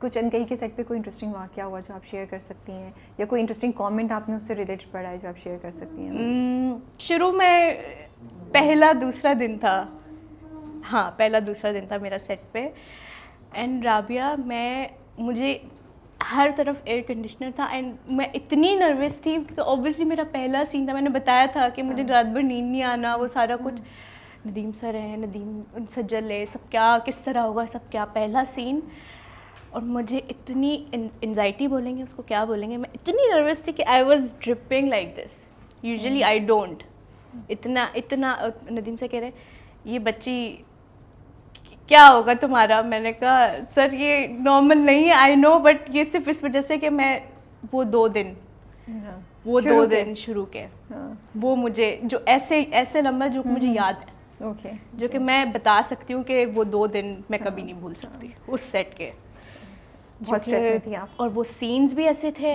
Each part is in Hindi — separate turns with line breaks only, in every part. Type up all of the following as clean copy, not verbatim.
कुछ अनकही के सेट पे कोई इंटरेस्टिंग वाक़या हुआ जो आप शेयर कर सकती हैं, या कोई इंटरेस्टिंग कमेंट आपने उससे रिलेटेड पढ़ा है जो आप शेयर कर सकती हैं?
शुरू में पहला दूसरा दिन था, हाँ पहला दूसरा दिन था मेरा सेट पे, एंड राबिया मुझे हर तरफ एयर कंडीशनर था एंड मैं इतनी नर्वस थी क्योंकि ऑब्वियसली मेरा पहला सीन था। मैंने बताया था कि मुझे रात भर नींद नहीं आना, वो सारा कुछ। नदीम सर है, नदीम सज्जल है, सब क्या किस तरह होगा, सब क्या, पहला सीन। और मुझे इतनी एंजाइटी बोलेंगे उसको, क्या बोलेंगे, मैं इतनी नर्वस थी कि I was dripping like this. Usually I don't इतना नदीम से कह रहे ये बच्ची क्या होगा तुम्हारा। मैंने कहा सर ये नॉर्मल नहीं है, आई नो, बट ये सिर्फ इस वजह से कि मैं वो दो दिन शुरू के वो मुझे जो ऐसे लम्हा जो मुझे याद है, जो कि मैं बता सकती हूँ कि वो 2 दिन मैं कभी नहीं भूल सकती उस सेट के।
बहुत स्ट्रेस में थी आप।
और वो सीन्स भी ऐसे थे,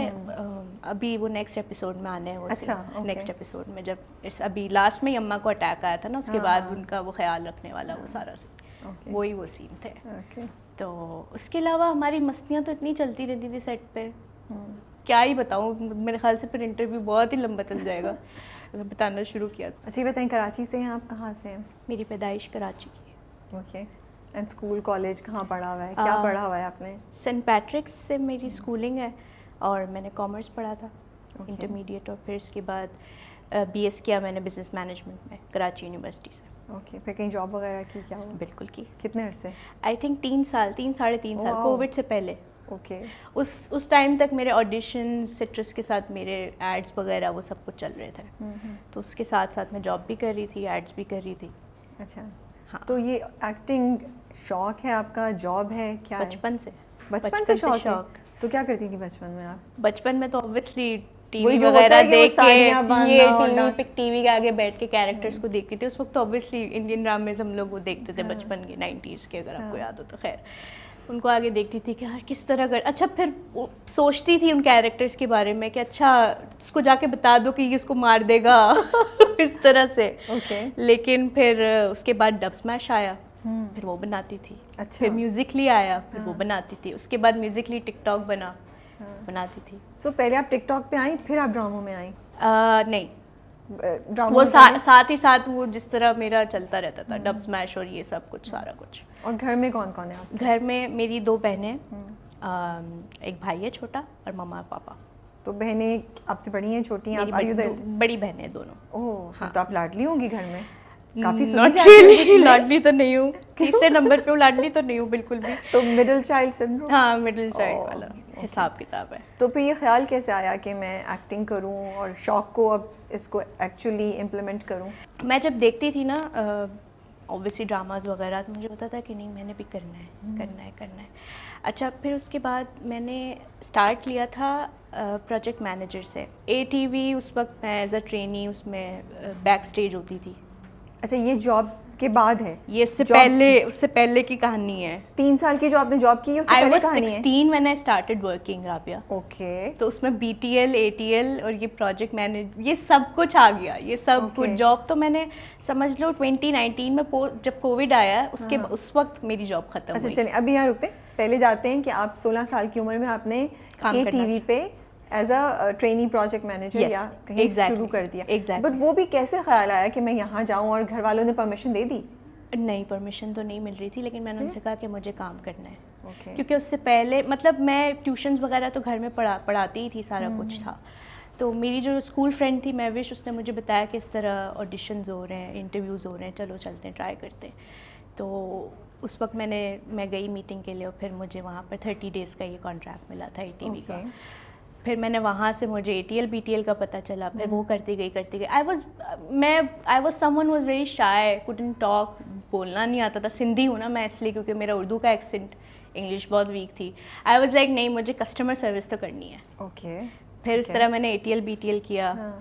अभी वो नेक्स्ट एपिसोड में आने हैं वो।
अच्छा,
नेक्स्ट एपिसोड में जब अभी लास्ट में अम्मा को अटैक आया था ना, उसके बाद उनका वो ख्याल रखने वाला वो सारा सीन, वही वो सीन थे। तो उसके अलावा हमारी मस्तियाँ तो इतनी चलती रहती थी सेट पे, क्या ही बताऊँ। मेरे ख्याल से फिर इंटरव्यू बहुत ही लंबा चल जाएगा बताना शुरू किया।
अच्छा ये बताएं, कराची से हैं आप, कहाँ से हैं?
मेरी पैदाइश कराची की है।
ओके, एंड स्कूल कॉलेज कहाँ पढ़ा हुआ है, क्या पढ़ा हुआ है आपने?
सेंट पैट्रिक्स से मेरी स्कूलिंग है और मैंने कॉमर्स पढ़ा था इंटरमीडिएट, और फिर उसके बाद BS किया मैंने बिजनेस मैनेजमेंट में कराची यूनिवर्सिटी से।
ओके, फिर कहीं जॉब वगैरह की क्या हुआ?
बिल्कुल की।
कितने अरसे?
आई थिंक 3 साढ़े 3 साल, कोविड से पहले।
ओके।
उस टाइम तक मेरे ऑडिशन सिट्रस के साथ मेरे एड्स वगैरह वो सब कुछ चल रहे थे, तो उसके साथ साथ मैं जॉब भी कर रही थी, एड्स भी कर रही थी।
अच्छा,
हाँ।
तो ये एक्टिंग शौक है आपका, जॉब है, क्या है?
बचपन से
शौक है। तो क्या करती थी बचपन में आप?
बचपन में तो ऑब्वियसली टीवी वगैरह देख के, ये टीवी के आगे बैठ के कैरेक्टर्स को देखती थी। उस वक्त तो ऑब्वियसली इंडियन ड्रामेज हम लोग वो देखते थे बचपन के 90s के, अगर आपको याद हो तो। खैर उनको आगे देखती थी कि यार किस तरह कर, अच्छा फिर सोचती थी उन कैरेक्टर्स के बारे में कि अच्छा उसको जाके बता दो कि ये उसको मार देगा इस तरह से। लेकिन फिर उसके बाद डब स्मैश आया, फिर वो बनाती थी।
अच्छा।
फिर म्यूजिकली आया, फिर वो बनाती थी। उसके बाद म्यूजिकली टिकटॉक बनाती थी।
सो पहले आप टिकटॉक पे आई, फिर आप ड्रामों में आई?
नहीं,
वो
साथ ही साथ वो जिस तरह मेरा चलता रहता था, डब स्मैश और ये सब कुछ सारा कुछ।
और घर में कौन कौन है आप?
घर में मेरी 2 बहनें, एक भाई है छोटा, और मम्मा और पापा।
तो बहनें आपसे बड़ी हैं, छोटी हैं आप?
बड़ी बहनें दोनों।
ओह, हाँ। तो आप लाडली होंगी घर में? काफी
लाडली तो नहीं हूँ, तीसरे नंबर पे लाडली तो नहीं हूँ बिल्कुल भी।
तो मिडिल चाइल्ड सिंड्रोम?
हाँ, मिडिल चाइल्ड वाला हिसाब किताब है।
तो फिर ये ख्याल कैसे आया कि मैं एक्टिंग करूँ और शौक को अब इसको एक्चुअली इम्प्लीमेंट करूँ?
मैं जब देखती थी ना ऑब्वियसली ड्रामाज वगैरह, तो मुझे पता था कि नहीं मैंने भी करना है। अच्छा, फिर उसके बाद मैंने स्टार्ट लिया था प्रोजेक्ट मैनेजर से ATV। उस वक्त मैं एज अ ट्रेनी उसमें बैक स्टेज होती थी।
अच्छा, ये जॉब के बाद है?
ये उससे पहले की कहानी है।
3 साल की जो आपने जॉब की है उससे पहले कहानी है?
16 when I started working, Rabia.
Okay.
तो उसमें BTL, ATL और ये प्रोजेक्ट मैनेज, ये सब कुछ आ गया, ये सब कुछ। जॉब तो मैंने समझ लो 2019 में जब कोविड आया उस वक्त मेरी जॉब खत्म हुई।
अच्छा चलिए, अभी यहाँ रुकते हैं, पहले जाते हैं कि आप 16 साल की उम्र में आपने ATV पे as a trainee project manager या कहीं शुरू कर दिया। बट वो भी कैसे ख्याल आया कि मैं यहाँ जाऊँ, और घर वालों ने परमिशन दे दी?
नहीं, परमिशन तो नहीं मिल रही थी, लेकिन मैंने उनसे कहा कि मुझे काम करना है। क्योंकि उससे पहले मतलब मैं ट्यूशन्स वगैरह तो घर में पढ़ाती ही थी, सारा कुछ था। तो मेरी जो स्कूल फ्रेंड थी महविश, उसने मुझे बताया कि इस तरह ऑडिशंस हो रहे हैं, इंटरव्यूज़ हो रहे हैं, चलो चलते हैं, ट्राई करते हैं। तो उस वक्त मैं गई मीटिंग के लिए, और फिर मुझे वहाँ पर 30 डेज़ का ये कॉन्ट्रैक्ट मिला था ATV का। फिर मैंने वहाँ से मुझे ATL BTL का पता चला, फिर वो करती गई। I was someone was very shy, couldn't talk, बोलना नहीं आता था। सिंधी हूँ ना मैं, इसलिए, क्योंकि मेरा उर्दू का एक्सेंट, इंग्लिश बहुत वीक थी। आई वॉज लाइक नहीं, मुझे कस्टमर सर्विस तो करनी है। फिर इस तरह मैंने ATL BTL किया,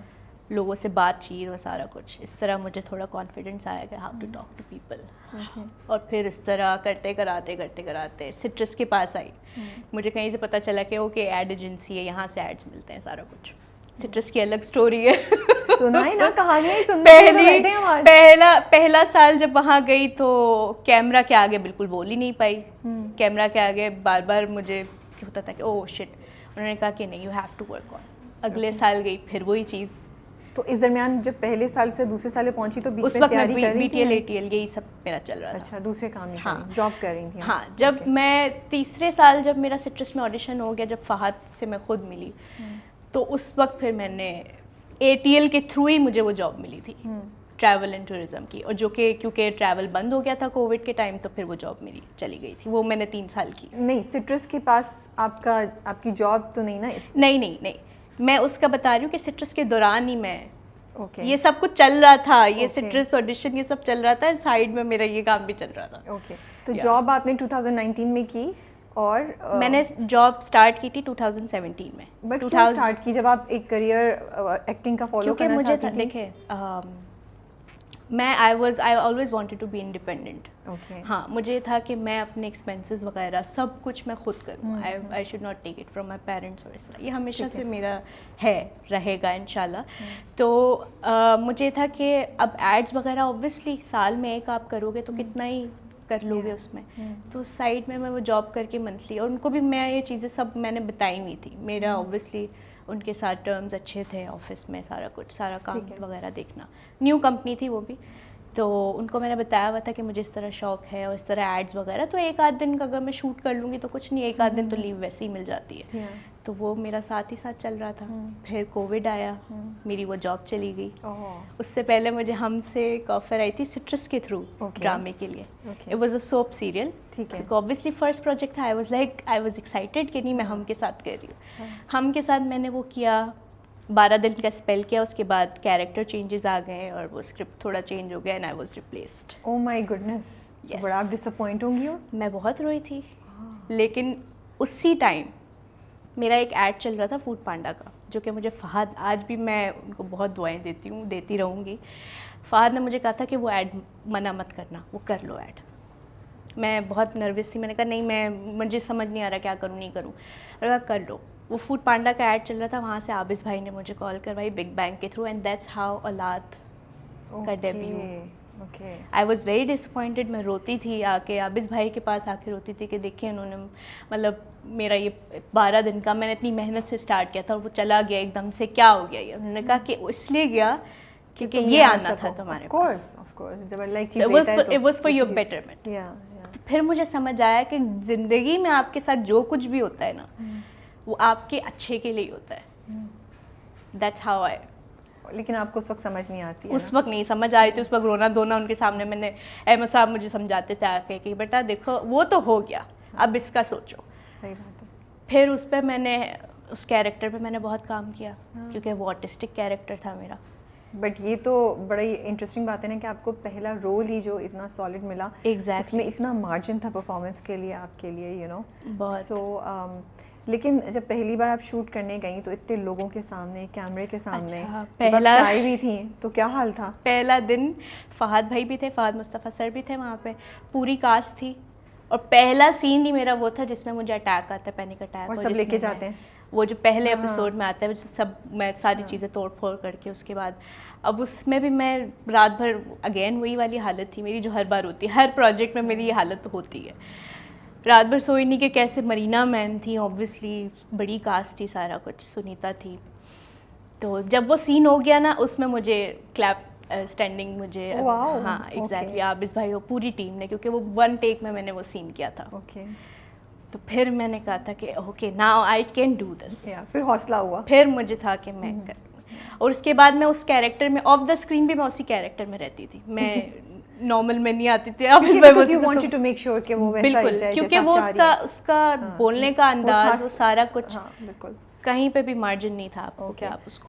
लोगों से बातचीत और सारा कुछ। इस तरह मुझे थोड़ा कॉन्फिडेंस आया कि how to talk to people. और फिर इस तरह करते कराते सिट्रस के पास आई। मुझे कहीं से पता चला कि ओके एड एजेंसी है, यहाँ से एड्स मिलते हैं, सारा कुछ। सिट्रस की अलग स्टोरी है।
सुनाई ना, कहानियां ही सुनते
पहला साल जब वहाँ गई तो कैमरा के आगे बिल्कुल बोल ही नहीं पाई। कैमरा के आगे बार बार मुझे होता था कि ओह शिट। उन्होंने कहा कि नहीं, you have to work on. अगले साल गई, फिर वही चीज़।
तो इस दरमियान जब पहले साल से दूसरे साल पहुंची तो बीच
उस
में
वक्त
तैयारी कर रही थी?
BTL ATL यही सब मेरा चल रहा था।
अच्छा, दूसरे काम नहीं
हाँ,
जॉब कर रही थी?
हाँ, जब मैं तीसरे साल जब मेरा सिट्रस में ऑडिशन हो गया, जब फहद से मैं खुद मिली, तो उस वक्त फिर मैंने ATL के थ्रू ही मुझे वो जॉब मिली थी, ट्रैवल एंड टूरिज्म की। और जो कि क्योंकि ट्रैवल बंद हो गया था कोविड के टाइम, तो फिर वो जॉब मेरी चली गई थी। वो मैंने 3 साल की।
नहीं, सिट्रस के पास आपकी जॉब तो नहीं ना?
नहीं, मैं उसका बता रही हूँ कि सिट्रस के दौरान ही मैं
ये
सब कुछ चल रहा था। ये सिट्रस ऑडिशन ये सब चल रहा था, साइड में मेरा ये काम भी चल रहा था।
तो जॉब आपने 2019 में की और
मैंने जॉब स्टार्ट की थी 2017 में।
बट क्यों स्टार्ट की जब आप एक करियर एक्टिंग का फॉलो करना चाहती थी?
क्योंकि मुझे देखिए, I always wanted to be independent. हाँ, मुझे था कि मैं अपने एक्सपेंसेस वगैरह सब कुछ मैं खुद करूँ। I should not take it from my parents और इस तरह। ये हमेशा से मेरा रहेगा इंशाल्लाह। तो मुझे था कि अब एड्स वगैरह ऑब्वियसली साल में एक आप करोगे तो कितना ही कर लोगे उसमें। तो साइड में मैं वो जॉब करके मंथली, और उनको भी मैं ये चीज़ें सब मैंने बताई हुई थी। मेरा ऑब्वियसली उनके साथ टर्म्स अच्छे थे ऑफिस में, सारा कुछ, सारा काम वगैरह देखना। न्यू कंपनी थी वो भी, तो उनको मैंने बताया हुआ था कि मुझे इस तरह शौक है और इस तरह एड्स वगैरह। तो एक आध दिन का अगर मैं शूट कर लूँगी तो कुछ नहीं, एक आध दिन तो लीव वैसे ही मिल जाती है। तो वो मेरा साथ ही साथ चल रहा था। फिर कोविड आया, मेरी वो जॉब चली गई। उससे पहले मुझे हमसे एक ऑफर आई थी सिट्रस के थ्रू ड्रामे के लिए। It was a soap serial.
ठीक है।
ऑब्वियसली फर्स्ट प्रोजेक्ट था। आई वाज एक्साइटेड कि नहीं, मैं हम के साथ कर रही हूँ। हम के साथ मैंने वो किया, 12 दिन का स्पेल किया। उसके बाद कैरेक्टर चेंजेस आ गए और वो स्क्रिप्ट थोड़ा चेंज हो गया and I was replaced.
Oh my goodness, बड़ा आप डिसअपॉइंट होंगी हो।
मैं बहुत रोई थी, लेकिन उसी टाइम मेरा एक ऐड चल रहा था फूड पांडा का, जो कि मुझे फहद, आज भी मैं उनको बहुत दुआएं देती हूँ, देती रहूँगी। फहद ने मुझे कहा था कि वो ऐड मना मत करना, वो कर लो ऐड। मैं बहुत नर्वस थी, मैंने कहा नहीं, मुझे समझ नहीं आ रहा क्या करूँ नहीं करूँ। और कहा कर लो। वो फूड पांडा का ऐड चल रहा था, वहाँ से आबिस भाई ने मुझे कॉल करवाई बिग बैंग के थ्रू, एंड दैट्स हाउ औलाद का debut. I was very disappointed. मैं रोती थी आके, आबिस भाई के पास आके रोती थी कि देखिए उन्होंने, मतलब मेरा ये 12 दिन का मैंने इतनी मेहनत से स्टार्ट किया था और वो चला गया एकदम से, क्या हो गया ये? उन्होंने कहा कि इसलिए गया क्योंकि ये आना था तुम्हारे पास। It was for your betterment. फिर मुझे समझ आया कि ज़िंदगी में आपके साथ जो कुछ भी होता है ना, वो आपके अच्छे के लिए होता है। That's how I.
लेकिन आपको उस वक्त समझ नहीं आती है?
उस वक्त नहीं समझ आ रही थी। उस वक्त रोना धोना उनके सामने, मैंने अहमद साहब मुझे समझाते थे आके कि बेटा देखो वो तो हो गया, अब इसका सोचो।
सही बात है।
फिर उस पर मैंने, उस कैरेक्टर पे मैंने बहुत काम किया, क्योंकि वो ऑटिस्टिक कैरेक्टर था मेरा।
बट ये तो बड़ी इंटरेस्टिंग बात है ना कि आपको पहला रोल ही जो इतना सॉलिड मिला, उसमें इतना मार्जिन था परफॉर्मेंस के लिए, आपके लिए, यू नो।
बहुत।
लेकिन जब पहली बार आप शूट करने गई तो इतने लोगों के सामने, कैमरे के सामने,
अच्छा, पहला
शाय भी थी, तो क्या हाल था?
पहला दिन फहद भाई भी थे, फहद मुस्तफ़ा सर भी थे वहाँ पे, पूरी कास्ट थी। और पहला सीन ही मेरा वो था जिसमें मुझे अटैक आता है, पैनिक अटैक।
और सब लेके जाते हैं
वो जो पहले एपिसोड में आता है, सब मैं सारी चीज़ें तोड़ फोड़ करके, उसके बाद अब उसमें भी मैं रात भर, अगेन वही वाली हालत थी मेरी जो हर बार होती है, हर प्रोजेक्ट में मेरी ये हालत तो होती है। रात भर सोई नहीं कि कैसे। मरीना मैम थी, ऑब्वियसली बड़ी कास्ट थी, सारा कुछ, सुनीता थी। तो जब वो सीन हो गया ना, उसमें मुझे क्लैप स्टैंडिंग मुझे, हाँ एग्जैक्टली, आबिस भाई, वो पूरी टीम ने, क्योंकि वो 1 टेक में मैंने वो सीन किया था। तो फिर मैंने कहा था कि okay now I can do this.
फिर हौसला हुआ,
फिर मुझे था कि मैं करूँगी। और उसके बाद मैं उस कैरेक्टर में, ऑफ द स्क्रीन भी मैं उसी कैरेक्टर में रहती थी। मैं नॉर्मल में नहीं आती थी। अब
you wanted to make sure कि वो वैसा
बिल्कुल,
ही जाए
क्योंकि वो उसका बोलने का अंदाज, वो सारा कुछ, कहीं पे भी मार्जिन नहीं था आपको कि आप उसको